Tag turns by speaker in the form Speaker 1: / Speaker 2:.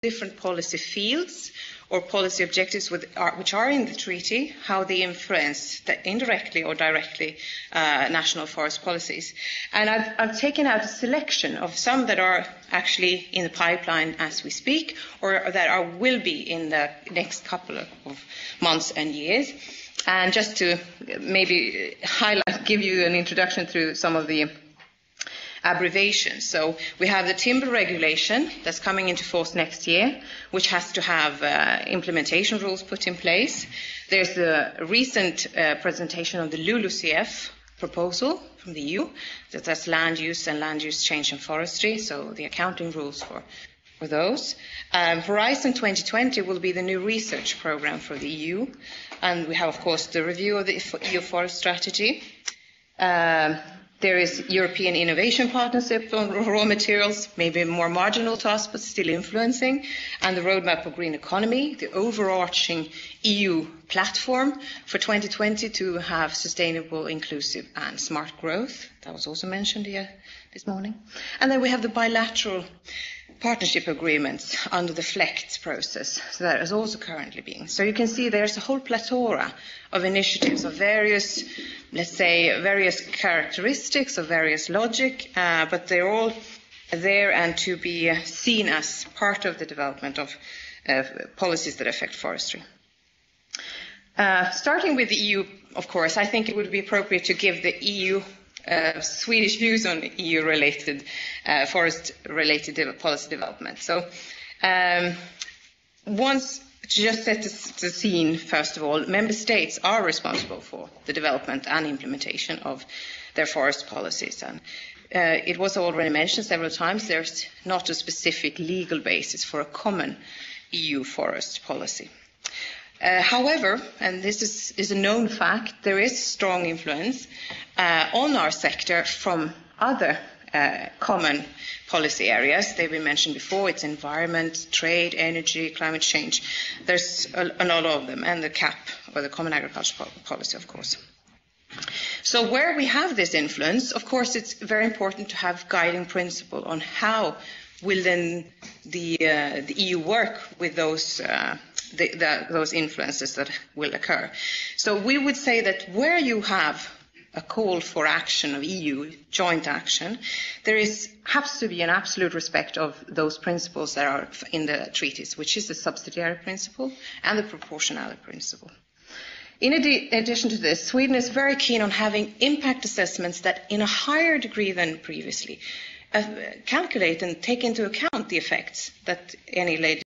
Speaker 1: different policy fields or policy objectives which are in the treaty, how they influence indirectly or directly national forest policies. And I've taken out a selection of some that are actually in the pipeline as we speak, or that will be in the next couple of months and years. And just to maybe give you an introduction through some of the abbreviations. So we have the timber regulation that's coming into force next year, which has to have implementation rules put in place. There's the recent presentation of the LULUCF proposal from the EU, that's land use and land use change in forestry, so the accounting rules for those. Horizon 2020 will be the new research program for the EU, and we have, of course, the review of the EU forest strategy. There is European Innovation Partnership on raw materials, maybe more marginal to us, but still influencing, and the Roadmap of Green Economy, the overarching EU platform for 2020 to have sustainable, inclusive and smart growth. That was also mentioned here this morning. And then we have the bilateral partnership agreements under the FLECT process. So that is also currently being. So you can see there's a whole plethora of initiatives of various, let's say, various characteristics, of various logic, but they're all there and to be seen as part of the development of policies that affect forestry. Starting with the EU, of course, I think it would be appropriate to give the EU Swedish views on EU-related forest-related policy development. So, once to just set the scene, first of all, member states are responsible for the development and implementation of their forest policies. And it was already mentioned several times, there's not a specific legal basis for a common EU forest policy. However, and this is a known fact, there is strong influence on our sector from other common policy areas. They've been mentioned before. It's environment, trade, energy, climate change. There's a lot of them, and the CAP, or the Common Agricultural Policy, of course. So where we have this influence, of course, it's very important to have guiding principle on how will then the EU work with those influences that will occur. So we would say that where you have a call for action of EU joint action, there has to be an absolute respect of those principles that are in the treaties, which is the subsidiarity principle and the proportionality principle. In addition to this, Sweden is very keen on having impact assessments that, in a higher degree than previously, calculate and take into account the effects that any